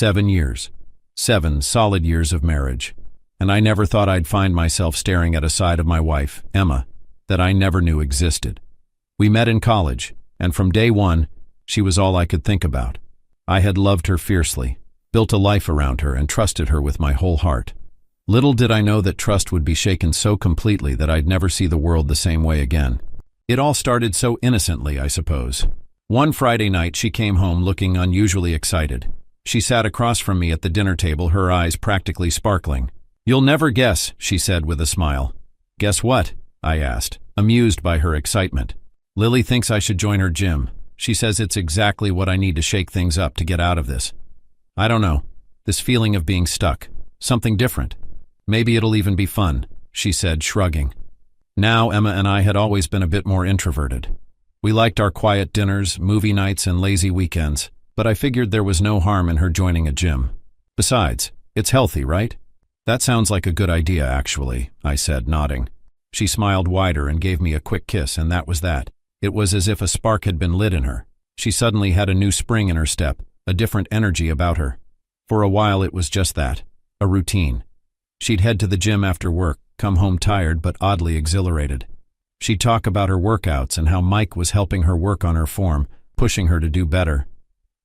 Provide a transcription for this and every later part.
7 years. 7 solid years of marriage. And I never thought I'd find myself staring at a side of my wife, Emma, that I never knew existed. We met in college, and from day one, she was all I could think about. I had loved her fiercely, built a life around her, and trusted her with my whole heart. Little did I know that trust would be shaken so completely that I'd never see the world the same way again. It all started so innocently, I suppose. One Friday night, she came home looking unusually excited. She sat across from me at the dinner table, her eyes practically sparkling. "You'll never guess," she said with a smile. "Guess what?" I asked, amused by her excitement. "Lily thinks I should join her gym. She says it's exactly what I need to shake things up to get out of this. I don't know, this feeling of being stuck. Something different. Maybe it'll even be fun," she said, shrugging. Now, Emma and I had always been a bit more introverted. We liked our quiet dinners, movie nights, and lazy weekends, but I figured there was no harm in her joining a gym. Besides, it's healthy, right? "That sounds like a good idea, actually," I said, nodding. She smiled wider and gave me a quick kiss, and that was that. It was as if a spark had been lit in her. She suddenly had a new spring in her step, a different energy about her. For a while it was just that, a routine. She'd head to the gym after work, come home tired but oddly exhilarated. She'd talk about her workouts and how Mike was helping her work on her form, pushing her to do better.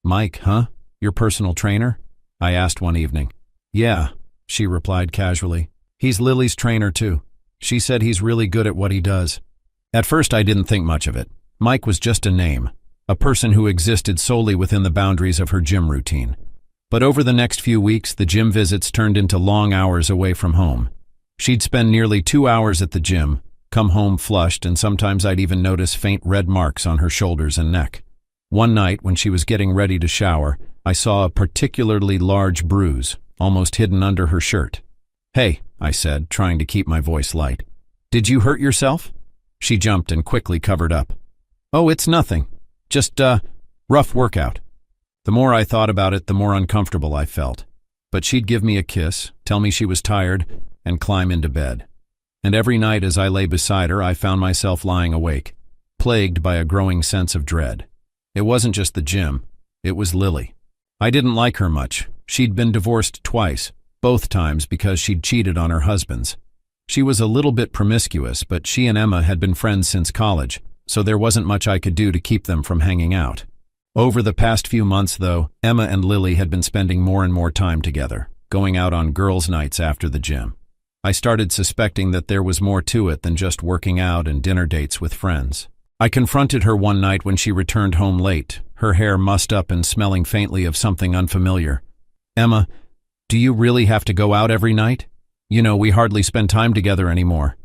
"Mike, huh? Your personal trainer?" I asked one evening. "Yeah," she replied casually. "He's Lily's trainer too. She said he's really good at what he does." At first I didn't think much of it. Mike was just a name, a person who existed solely within the boundaries of her gym routine. But over the next few weeks, the gym visits turned into long hours away from home. She'd spend nearly 2 hours at the gym, come home flushed, and sometimes I'd even notice faint red marks on her shoulders and neck. One night, when she was getting ready to shower, I saw a particularly large bruise, almost hidden under her shirt. "Hey," I said, trying to keep my voice light. "Did you hurt yourself?" She jumped and quickly covered up. "Oh, it's nothing. Just, rough workout." The more I thought about it, the more uncomfortable I felt. But she'd give me a kiss, tell me she was tired, and climb into bed. And every night as I lay beside her, I found myself lying awake, plagued by a growing sense of dread. It wasn't just the gym, it was Lily. I didn't like her much. She'd been divorced twice, both times because she'd cheated on her husbands. She was a little bit promiscuous, but she and Emma had been friends since college, so there wasn't much I could do to keep them from hanging out. Over the past few months, though, Emma and Lily had been spending more and more time together, going out on girls' nights after the gym. I started suspecting that there was more to it than just working out and dinner dates with friends. I confronted her one night when she returned home late, her hair mussed up and smelling faintly of something unfamiliar. "Emma, do you really have to go out every night? You know, we hardly spend time together anymore."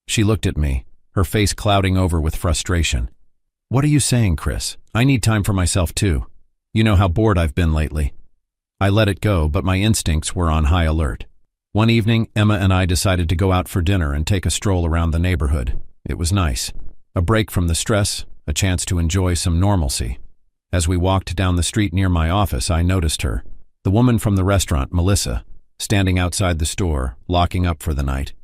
She looked at me, her face clouding over with frustration. "What are you saying, Chris? I need time for myself too. You know how bored I've been lately." I let it go, but my instincts were on high alert. One evening, Emma and I decided to go out for dinner and take a stroll around the neighborhood. It was nice. A break from the stress, a chance to enjoy some normalcy. As we walked down the street near my office, I noticed her, the woman from the restaurant, Melissa, standing outside the store, locking up for the night.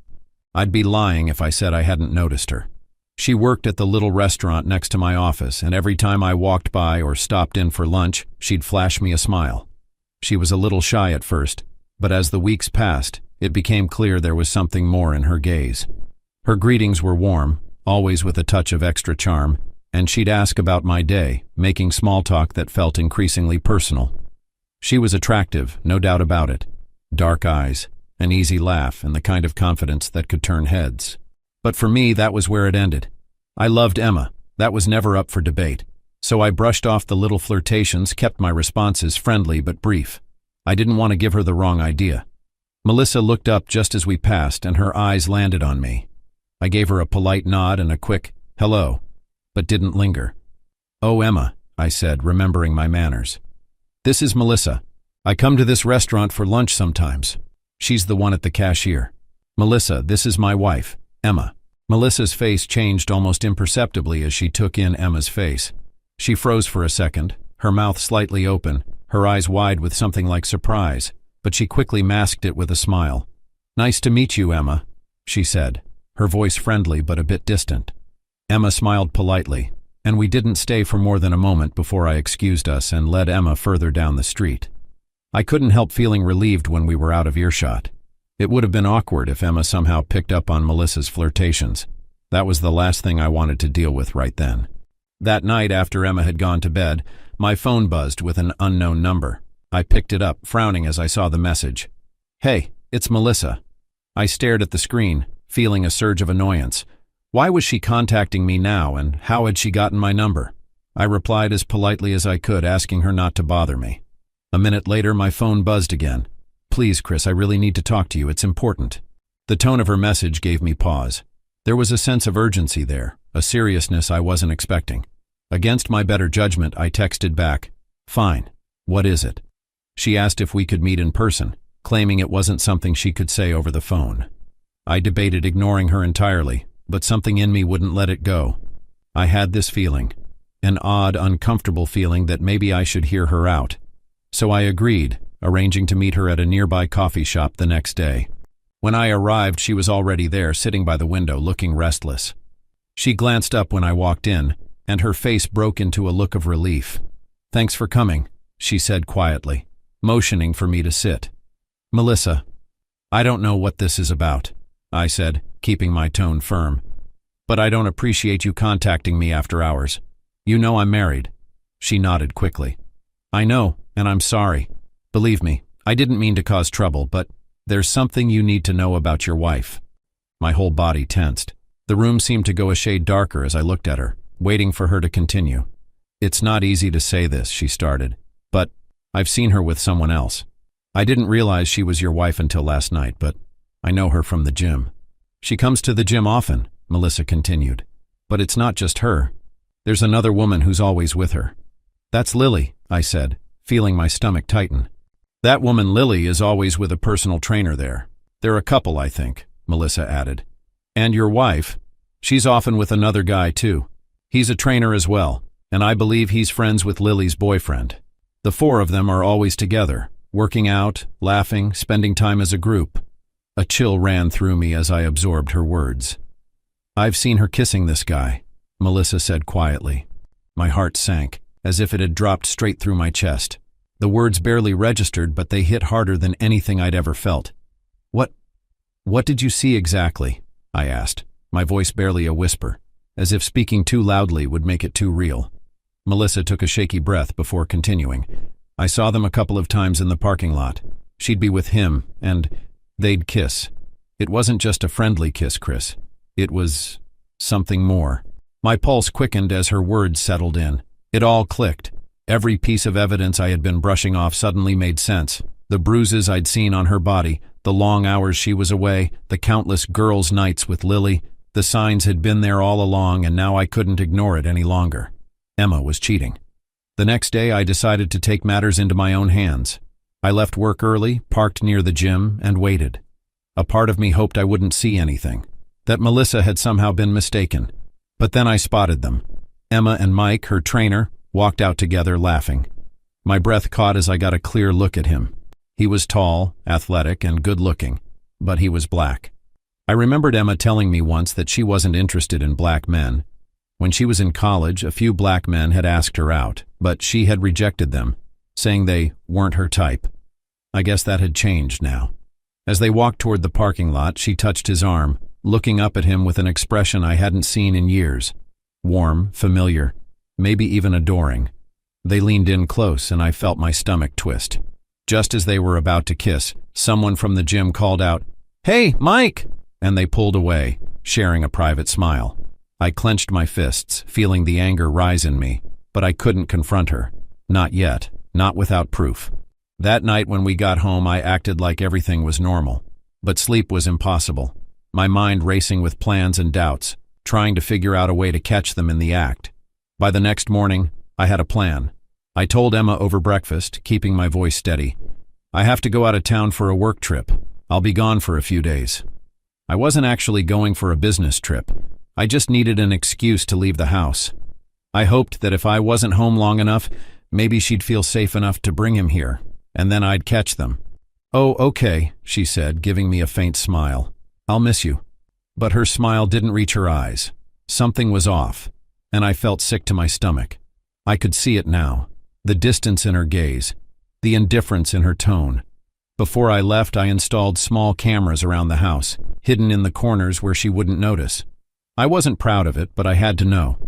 I'd be lying if I said I hadn't noticed her. She worked at the little restaurant next to my office, and every time I walked by or stopped in for lunch, she'd flash me a smile. She was a little shy at first, but as the weeks passed, it became clear there was something more in her gaze. Her greetings were warm, always with a touch of extra charm, and she'd ask about my day, making small talk that felt increasingly personal. She was attractive, no doubt about it. Dark eyes, an easy laugh, and the kind of confidence that could turn heads. But for me, that was where it ended. I loved Emma. That was never up for debate. So I brushed off the little flirtations, kept my responses friendly but brief. I didn't want to give her the wrong idea. Melissa looked up just as we passed, and her eyes landed on me. I gave her a polite nod and a quick, "Hello," but didn't linger. "Oh, Emma," I said, remembering my manners. "This is Melissa. I come to this restaurant for lunch sometimes." She's the one at the cashier. "Melissa, this is my wife, Emma." Melissa's face changed almost imperceptibly as she took in Emma's face. She froze for a second, her mouth slightly open, her eyes wide with something like surprise, but she quickly masked it with a smile. "Nice to meet you, Emma," she said, her voice friendly but a bit distant. Emma smiled politely, and we didn't stay for more than a moment before I excused us and led Emma further down the street. I couldn't help feeling relieved when we were out of earshot. It would have been awkward if Emma somehow picked up on Melissa's flirtations. That was the last thing I wanted to deal with right then. That night, after Emma had gone to bed, my phone buzzed with an unknown number. I picked it up, frowning as I saw the message. "Hey, it's Melissa." I stared at the screen, feeling a surge of annoyance. Why was she contacting me now, and how had she gotten my number? I replied as politely as I could, asking her not to bother me. A minute later, my phone buzzed again. "Please, Chris, I really need to talk to you. It's important." The tone of her message gave me pause. There was a sense of urgency there, a seriousness I wasn't expecting. Against my better judgment, I texted back, "Fine. What is it?" She asked if we could meet in person, claiming it wasn't something she could say over the phone. I debated ignoring her entirely, but something in me wouldn't let it go. I had this feeling, an odd, uncomfortable feeling that maybe I should hear her out. So I agreed, arranging to meet her at a nearby coffee shop the next day. When I arrived, she was already there, sitting by the window, looking restless. She glanced up when I walked in, and her face broke into a look of relief. "Thanks for coming," she said quietly, motioning for me to sit. "Melissa, I don't know what this is about," I said, keeping my tone firm. "But I don't appreciate you contacting me after hours. You know I'm married." She nodded quickly. "I know, and I'm sorry. Believe me, I didn't mean to cause trouble, but there's something you need to know about your wife." My whole body tensed. The room seemed to go a shade darker as I looked at her, waiting for her to continue. "It's not easy to say this," she started, "but I've seen her with someone else. I didn't realize she was your wife until last night, but I know her from the gym." "She comes to the gym often," Melissa continued. "But it's not just her. There's another woman who's always with her." "That's Lily," I said, feeling my stomach tighten. "That woman Lily is always with a personal trainer there. They're a couple, I think," Melissa added. "And your wife? She's often with another guy, too. He's a trainer as well, and I believe he's friends with Lily's boyfriend. The four of them are always together, working out, laughing, spending time as a group." A chill ran through me as I absorbed her words. "I've seen her kissing this guy," Melissa said quietly. My heart sank, as if it had dropped straight through my chest. The words barely registered, but they hit harder than anything I'd ever felt. What did you see exactly?" I asked, my voice barely a whisper, as if speaking too loudly would make it too real. Melissa took a shaky breath before continuing. "I saw them a couple of times in the parking lot. She'd be with him, and they'd kiss. It wasn't just a friendly kiss, Chris. It was something more." My pulse quickened as her words settled in. It all clicked. Every piece of evidence I had been brushing off suddenly made sense. The bruises I'd seen on her body, the long hours she was away, the countless girls' nights with Lily. The signs had been there all along, and now I couldn't ignore it any longer. Emma was cheating. The next day, I decided to take matters into my own hands. I left work early, parked near the gym, and waited. A part of me hoped I wouldn't see anything, that Melissa had somehow been mistaken. But then I spotted them. Emma and Mike, her trainer, walked out together laughing. My breath caught as I got a clear look at him. He was tall, athletic, and good-looking, but he was black. I remembered Emma telling me once that she wasn't interested in black men. When she was in college, a few black men had asked her out, but she had rejected them, saying they weren't her type. I guess that had changed now. As they walked toward the parking lot, she touched his arm, looking up at him with an expression I hadn't seen in years. Warm, familiar, maybe even adoring. They leaned in close, and I felt my stomach twist. Just as they were about to kiss, someone from the gym called out, "Hey, Mike!" and they pulled away, sharing a private smile. I clenched my fists, feeling the anger rise in me, but I couldn't confront her. Not yet, not without proof. That night when we got home, I acted like everything was normal, but sleep was impossible. My mind racing with plans and doubts, trying to figure out a way to catch them in the act. By the next morning, I had a plan. I told Emma over breakfast, keeping my voice steady, "I have to go out of town for a work trip. I'll be gone for a few days." I wasn't actually going for a business trip. I just needed an excuse to leave the house. I hoped that if I wasn't home long enough, maybe she'd feel safe enough to bring him here, and then I'd catch them. "Oh, okay," she said, giving me a faint smile. "I'll miss you." But her smile didn't reach her eyes. Something was off, and I felt sick to my stomach. I could see it now, the distance in her gaze. the indifference in her tone. Before I left, I installed small cameras around the house, hidden in the corners where she wouldn't notice. I wasn't proud of it, but I had to know.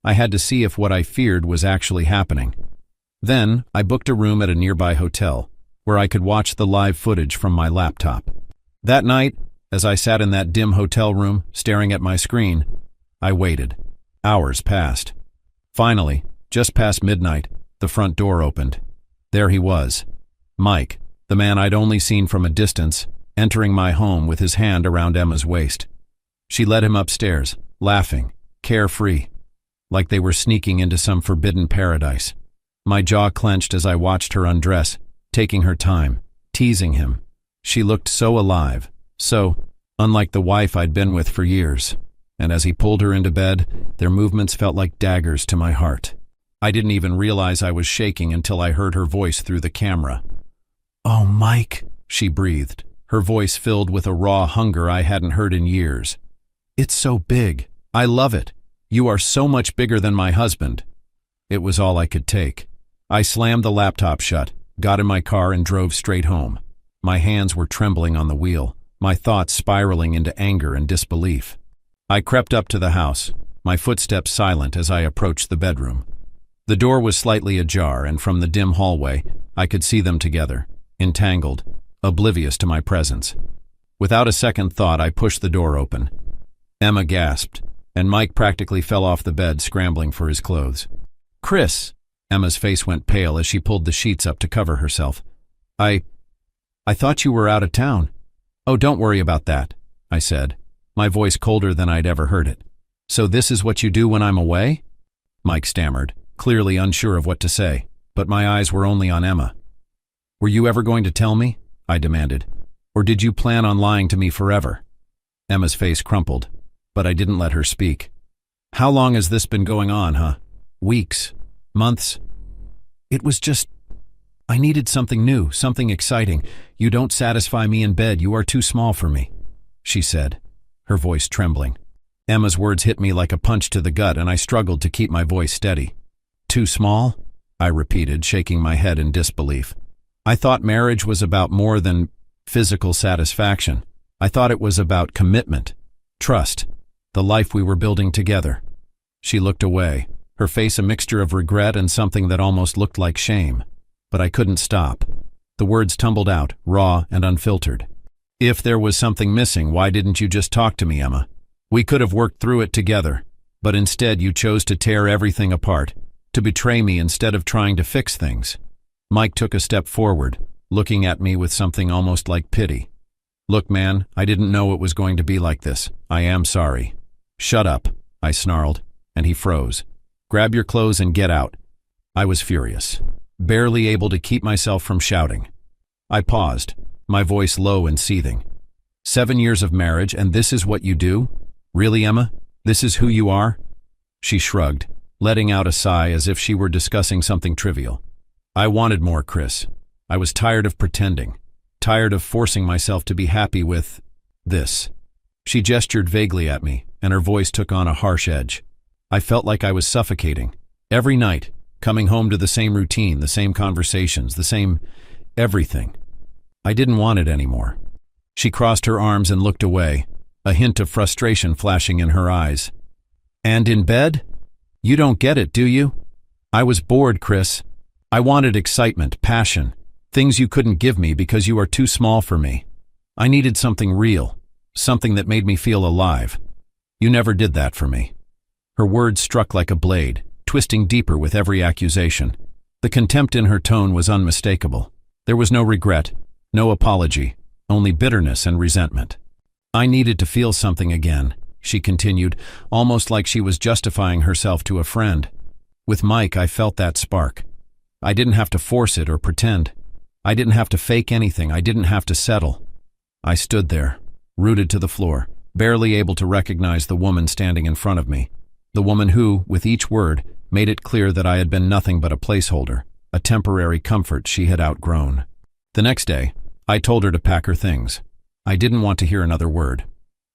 I had to see if what I feared was actually happening. Then, I booked a room at a nearby hotel, where I could watch the live footage from my laptop. That night, as I sat in that dim hotel room, staring at my screen, I waited. Hours passed. Finally, just past midnight, the front door opened. There he was, Mike, the man I'd only seen from a distance, entering my home with his hand around Emma's waist. She led him upstairs, laughing, carefree, like they were sneaking into some forbidden paradise. My jaw clenched as I watched her undress, taking her time, teasing him. She looked so alive, so unlike the wife I'd been with for years. And as he pulled her into bed, their movements felt like daggers to my heart. I didn't even realize I was shaking until I heard her voice through the camera. "Oh, Mike," she breathed, her voice filled with a raw hunger I hadn't heard in years. "It's so big. I love it. You are so much bigger than my husband." It was all I could take. I slammed the laptop shut, got in my car, and drove straight home. My hands were trembling on the wheel, my thoughts spiraling into anger and disbelief. I crept up to the house, my footsteps silent as I approached the bedroom. The door was slightly ajar, and from the dim hallway, I could see them together, entangled, oblivious to my presence. Without a second thought, I pushed the door open. Emma gasped, and Mike practically fell off the bed, scrambling for his clothes. "Chris!" Emma's face went pale as she pulled the sheets up to cover herself. I thought you were out of town." "Oh, don't worry about that," I said, my voice colder than I'd ever heard it. "So this is what you do when I'm away?" Mike stammered, clearly unsure of what to say, but my eyes were only on Emma. "Were you ever going to tell me?" I demanded. "Or did you plan on lying to me forever?" Emma's face crumpled, but I didn't let her speak. "How long has this been going on, huh? Weeks? Months?" "It was just... I needed something new, something exciting. You don't satisfy me in bed. You are too small for me," she said, her voice trembling. Emma's words hit me like a punch to the gut, and I struggled to keep my voice steady. "Too small?" I repeated, shaking my head in disbelief. "I thought marriage was about more than physical satisfaction. I thought it was about commitment, trust, the life we were building together." She looked away, her face a mixture of regret and something that almost looked like shame. But I couldn't stop. The words tumbled out, raw and unfiltered. "If there was something missing, why didn't you just talk to me, Emma? We could have worked through it together, but instead you chose to tear everything apart, to betray me instead of trying to fix things." Mike took a step forward, looking at me with something almost like pity. "Look, man, I didn't know it was going to be like this. I am sorry." "Shut up," I snarled, and he froze. "Grab your clothes and get out." I was furious, barely able to keep myself from shouting. I paused, my voice low and seething. 7 years of marriage, and this is what you do? Really, Emma? This is who you are?" She shrugged, letting out a sigh as if she were discussing something trivial. "I wanted more, Chris. I was tired of pretending, tired of forcing myself to be happy with this." She gestured vaguely at me, and her voice took on a harsh edge. I felt like I was suffocating. Every night, coming home to the same routine, the same conversations, the same everything. I didn't want it anymore. She crossed her arms and looked away, a hint of frustration flashing in her eyes. "And in bed? You don't get it, do you? I was bored, Chris. I wanted excitement, passion, things you couldn't give me because you are too small for me. I needed something real, something that made me feel alive. You never did that for me." Her words struck like a blade, twisting deeper with every accusation. The contempt in her tone was unmistakable. There was no regret, no apology, only bitterness and resentment. "I needed to feel something again," she continued, almost like she was justifying herself to a friend. "With Mike, I felt that spark. I didn't have to force it or pretend. I didn't have to fake anything. I didn't have to settle." I stood there, rooted to the floor, barely able to recognize the woman standing in front of me. The woman who, with each word, made it clear that I had been nothing but a placeholder, a temporary comfort she had outgrown. The next day, I told her to pack her things. I didn't want to hear another word.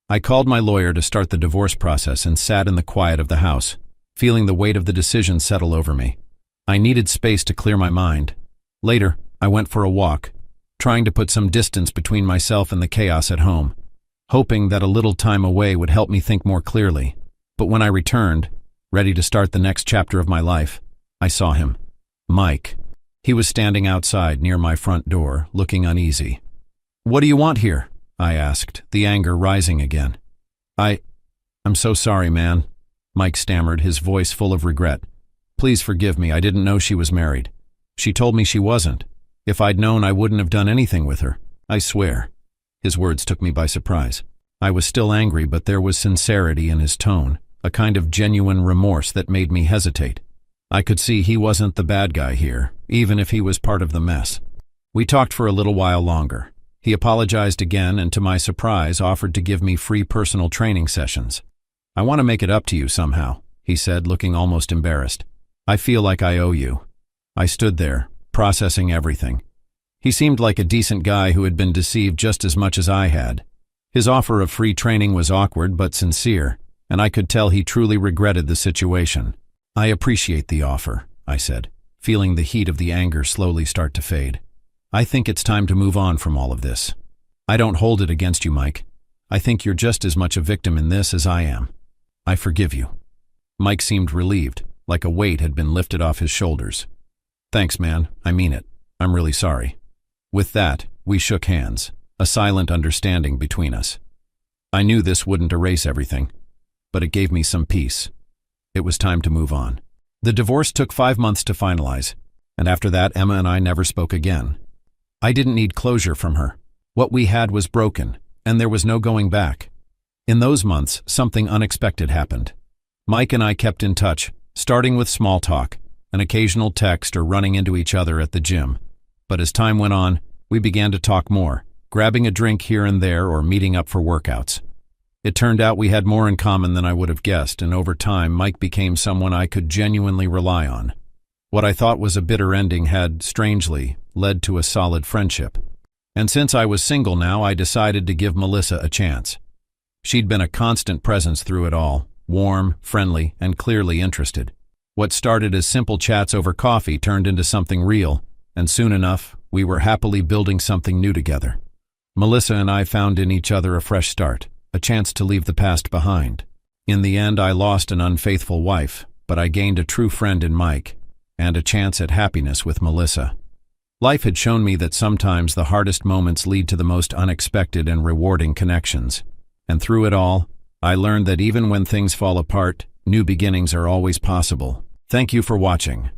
I called my lawyer to start the divorce process and sat in the quiet of the house, feeling the weight of the decision settle over me. I needed space to clear my mind. Later, I went for a walk, trying to put some distance between myself and the chaos at home, hoping that a little time away would help me think more clearly. But when I returned, ready to start the next chapter of my life, I saw him. Mike. He was standing outside near my front door, looking uneasy. "What do you want here?" I asked, the anger rising again. I'm so sorry, man," Mike stammered, his voice full of regret. "Please forgive me, I didn't know she was married. She told me she wasn't. If I'd known, I wouldn't have done anything with her. I swear." His words took me by surprise. I was still angry, but there was sincerity in his tone, a kind of genuine remorse that made me hesitate. I could see he wasn't the bad guy here, even if he was part of the mess. We talked for a little while longer. He apologized again and, to my surprise, offered to give me free personal training sessions. "I want to make it up to you somehow," he said, looking almost embarrassed. "I feel like I owe you." I stood there, processing everything. He seemed like a decent guy who had been deceived just as much as I had. His offer of free training was awkward but sincere, and I could tell he truly regretted the situation. "I appreciate the offer," I said, feeling the heat of the anger slowly start to fade. "I think it's time to move on from all of this. I don't hold it against you, Mike. I think you're just as much a victim in this as I am. I forgive you." Mike seemed relieved, like a weight had been lifted off his shoulders. "Thanks, man. I mean it. I'm really sorry." With that, we shook hands, a silent understanding between us. I knew this wouldn't erase everything, but it gave me some peace. It was time to move on. The divorce took 5 months to finalize, and after that, Emma and I never spoke again. I didn't need closure from her. What we had was broken, and there was no going back. In those months, something unexpected happened. Mike and I kept in touch, starting with small talk, an occasional text or running into each other at the gym. But as time went on, we began to talk more, grabbing a drink here and there or meeting up for workouts. It turned out we had more in common than I would have guessed, and over time, Mike became someone I could genuinely rely on. What I thought was a bitter ending had, strangely, led to a solid friendship. And since I was single now, I decided to give Melissa a chance. She'd been a constant presence through it all, warm, friendly, and clearly interested. What started as simple chats over coffee turned into something real, and soon enough, we were happily building something new together. Melissa and I found in each other a fresh start, a chance to leave the past behind. In the end, I lost an unfaithful wife, but I gained a true friend in Mike, and a chance at happiness with Melissa. Life had shown me that sometimes the hardest moments lead to the most unexpected and rewarding connections. And through it all, I learned that even when things fall apart, new beginnings are always possible. Thank you for watching.